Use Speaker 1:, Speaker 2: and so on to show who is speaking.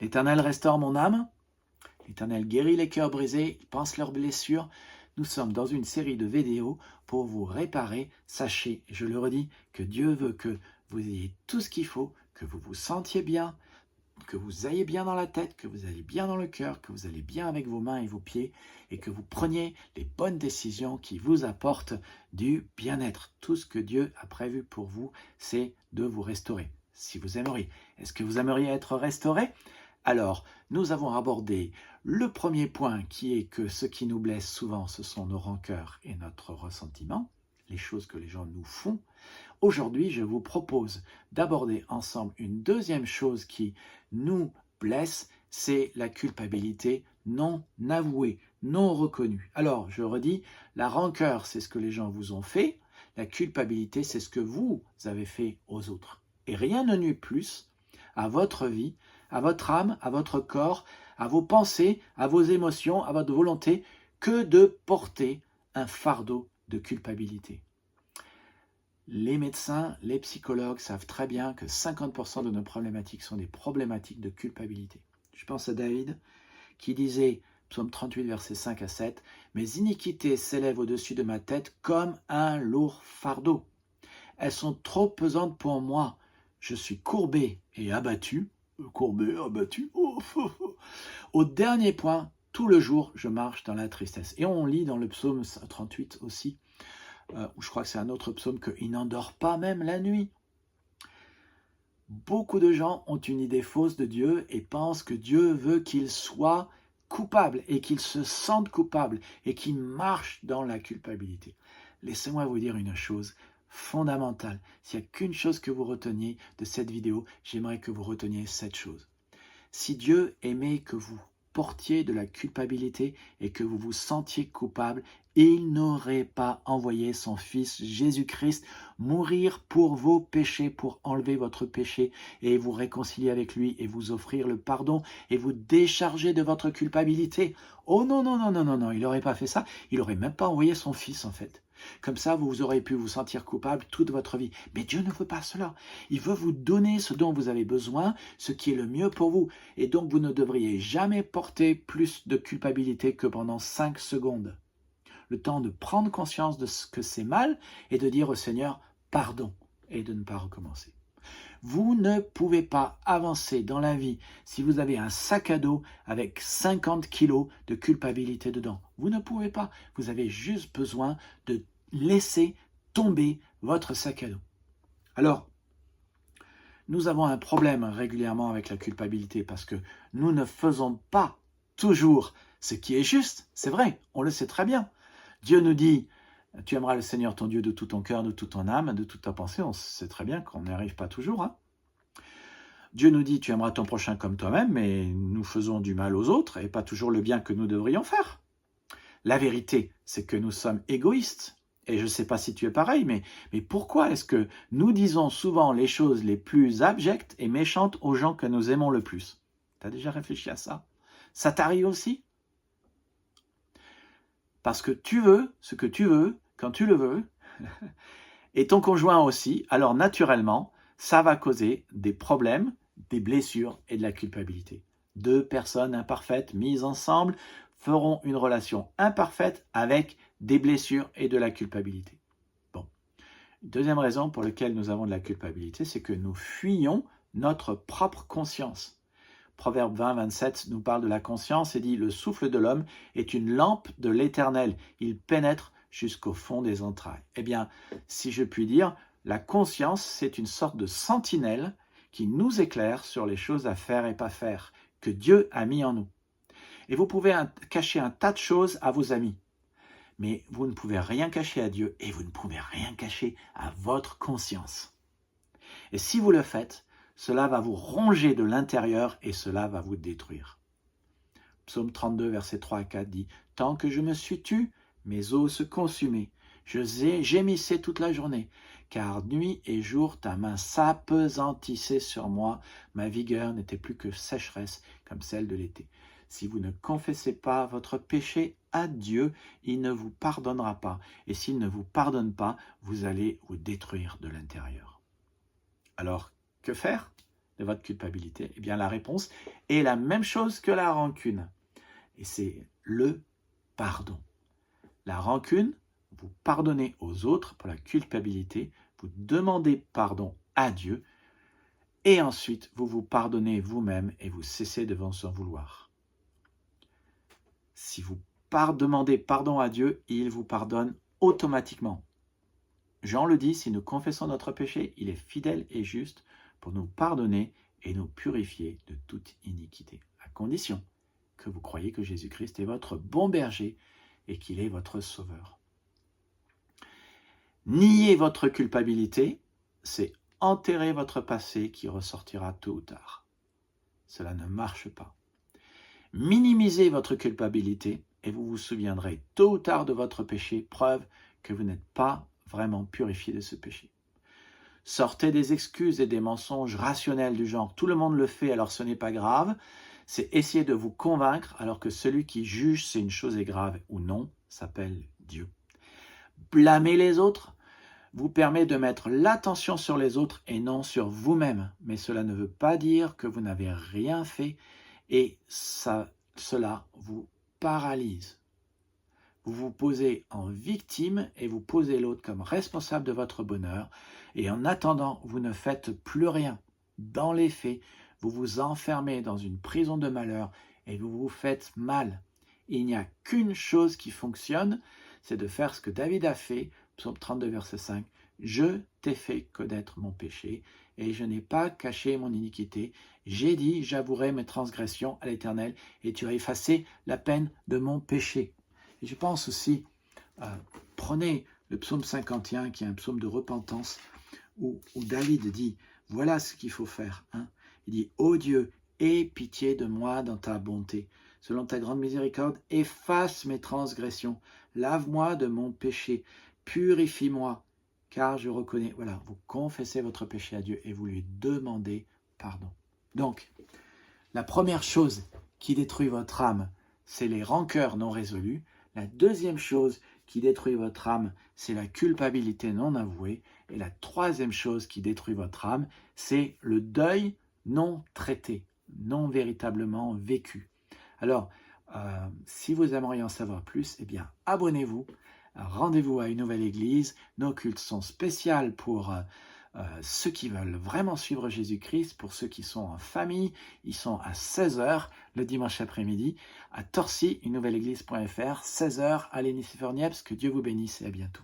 Speaker 1: L'Éternel restaure mon âme. L'Éternel guérit les cœurs brisés, il panse leurs blessures. Nous sommes dans une série de vidéos pour vous réparer. Sachez, je le redis, que Dieu veut que vous ayez tout ce qu'il faut, que vous vous sentiez bien, que vous ayez bien dans la tête, que vous allez bien dans le cœur, que vous allez bien avec vos mains et vos pieds et que vous preniez les bonnes décisions qui vous apportent du bien-être. Tout ce que Dieu a prévu pour vous, c'est de vous restaurer. Si vous aimeriez, est-ce que vous aimeriez être restauré? Alors, nous avons abordé le premier point qui est que ce qui nous blesse souvent, ce sont nos rancœurs et notre ressentiment, les choses que les gens nous font. Aujourd'hui, je vous propose d'aborder ensemble une deuxième chose qui nous blesse, c'est la culpabilité non avouée, non reconnue. Alors, je redis, la rancœur, c'est ce que les gens vous ont fait, la culpabilité, c'est ce que vous avez fait aux autres. Et rien ne nuit plus à votre vie, à votre âme, à votre corps, à vos pensées, à vos émotions, à votre volonté, que de porter un fardeau de culpabilité. Les médecins, les psychologues savent très bien que 50% de nos problématiques sont des problématiques de culpabilité. Je pense à David qui disait, psaume 38, versets 5 à 7, « Mes iniquités s'élèvent au-dessus de ma tête comme un lourd fardeau. Elles sont trop pesantes pour moi. Je suis courbé et abattu. » Courbé, abattu. Au dernier point, tout le jour, je marche dans la tristesse. Et on lit dans le psaume 38 aussi, ou je crois que c'est un autre psaume, qu'il n'endort pas même la nuit. Beaucoup de gens ont une idée fausse de Dieu et pensent que Dieu veut qu'ils soient coupables et qu'ils se sentent coupables et qu'ils marchent dans la culpabilité. Laissez-moi vous dire une chose fondamentale. S'il n'y a qu'une chose que vous reteniez de cette vidéo, j'aimerais que vous reteniez cette chose. Si Dieu aimait que vous portiez de la culpabilité et que vous vous sentiez coupable, il n'aurait pas envoyé son Fils Jésus-Christ mourir pour vos péchés, pour enlever votre péché et vous réconcilier avec lui et vous offrir le pardon et vous décharger de votre culpabilité. Oh non, non, non, non, non, non, il n'aurait pas fait ça. Il n'aurait même pas envoyé son Fils en fait. Comme ça, vous aurez pu vous sentir coupable toute votre vie. Mais Dieu ne veut pas cela. Il veut vous donner ce dont vous avez besoin, ce qui est le mieux pour vous. Et donc, vous ne devriez jamais porter plus de culpabilité que pendant 5 secondes. Le temps de prendre conscience de ce que c'est mal et de dire au Seigneur « pardon » et de ne pas recommencer. Vous ne pouvez pas avancer dans la vie si vous avez un sac à dos avec 50 kilos de culpabilité dedans. Vous ne pouvez pas. Vous avez juste besoin de laisser tomber votre sac à dos. Alors, nous avons un problème régulièrement avec la culpabilité parce que nous ne faisons pas toujours ce qui est juste. C'est vrai, on le sait très bien. Dieu nous dit, tu aimeras le Seigneur ton Dieu de tout ton cœur, de toute ton âme, de toute ta pensée. On sait très bien qu'on n'y arrive pas toujours. Dieu nous dit, tu aimeras ton prochain comme toi-même, mais nous faisons du mal aux autres et pas toujours le bien que nous devrions faire. La vérité, c'est que nous sommes égoïstes. Et je ne sais pas si tu es pareil, mais pourquoi est-ce que nous disons souvent les choses les plus abjectes et méchantes aux gens que nous aimons le plus? Tu as déjà réfléchi à ça? Ça t'arrive aussi? Parce que tu veux ce que tu veux, quand tu le veux, et ton conjoint aussi, alors naturellement, ça va causer des problèmes, des blessures et de la culpabilité. Deux personnes imparfaites mises ensemble feront une relation imparfaite avec des blessures et de la culpabilité. Bon. Deuxième raison pour laquelle nous avons de la culpabilité, c'est que nous fuyons notre propre conscience. Proverbe 20, 27 nous parle de la conscience et dit « Le souffle de l'homme est une lampe de l'Éternel. Il pénètre jusqu'au fond des entrailles. » Eh bien, si je puis dire, la conscience, c'est une sorte de sentinelle qui nous éclaire sur les choses à faire et pas faire, que Dieu a mis en nous. Et vous pouvez cacher un tas de choses à vos amis, mais vous ne pouvez rien cacher à Dieu et vous ne pouvez rien cacher à votre conscience. Et si vous le faites, cela va vous ronger de l'intérieur et cela va vous détruire. Psaume 32, versets 3 à 4 dit « Tant que je me suis tu, mes os se consumaient. Je gémissais toute la journée, car nuit et jour ta main s'apesantissait sur moi. Ma vigueur n'était plus que sécheresse comme celle de l'été. Si vous ne confessez pas votre péché à Dieu, il ne vous pardonnera pas. Et s'il ne vous pardonne pas, vous allez vous détruire de l'intérieur. » Alors, que faire? de votre culpabilité? Eh bien, la réponse est la même chose que la rancune. Et c'est le pardon. La rancune, vous pardonnez aux autres pour la culpabilité, vous demandez pardon à Dieu, et ensuite vous vous pardonnez vous-même et vous cessez de vous en vouloir. Si vous demandez pardon à Dieu, il vous pardonne automatiquement. Jean le dit, si nous confessons notre péché, il est fidèle et juste pour nous pardonner et nous purifier de toute iniquité, à condition que vous croyez que Jésus-Christ est votre bon berger et qu'il est votre sauveur. Nier votre culpabilité, c'est enterrer votre passé qui ressortira tôt ou tard. Cela ne marche pas. Minimisez votre culpabilité et vous vous souviendrez tôt ou tard de votre péché, preuve que vous n'êtes pas vraiment purifié de ce péché. Sortez des excuses et des mensonges rationnels du genre « tout le monde le fait alors ce n'est pas grave », c'est essayer de vous convaincre alors que celui qui juge si une chose est grave ou non s'appelle Dieu. Blâmer les autres vous permet de mettre l'attention sur les autres et non sur vous-même, mais cela ne veut pas dire que vous n'avez rien fait et cela vous paralyse. Vous vous posez en victime et vous posez l'autre comme responsable de votre bonheur et en attendant, vous ne faites plus rien. Dans les faits, vous vous enfermez dans une prison de malheur et vous vous faites mal. Il n'y a qu'une chose qui fonctionne, c'est de faire ce que David a fait, psaume 32, verset 5. « Je t'ai fait connaître mon péché et je n'ai pas caché mon iniquité. J'ai dit, j'avouerai mes transgressions à l'Éternel et tu as effacé la peine de mon péché. » Et je pense aussi, prenez le psaume 51, qui est un psaume de repentance, où David dit, voilà ce qu'il faut faire. Il dit, ô Dieu, aie pitié de moi dans ta bonté. Selon ta grande miséricorde, efface mes transgressions. Lave-moi de mon péché. Purifie-moi, car je reconnais. Voilà, vous confessez votre péché à Dieu et vous lui demandez pardon. Donc, la première chose qui détruit votre âme, c'est les rancœurs non résolues. La deuxième chose qui détruit votre âme, c'est la culpabilité non avouée. Et la troisième chose qui détruit votre âme, c'est le deuil non traité, non véritablement vécu. Alors, si vous aimeriez en savoir plus, eh bien, abonnez-vous. Rendez-vous à une nouvelle église. Nos cultes sont spéciaux pour ceux qui veulent vraiment suivre Jésus-Christ. Pour ceux qui sont en famille, ils sont à 16h le dimanche après-midi à Torcy, une nouvelle église.fr, 16h à Lénis-Niepce. Que Dieu vous bénisse et à bientôt.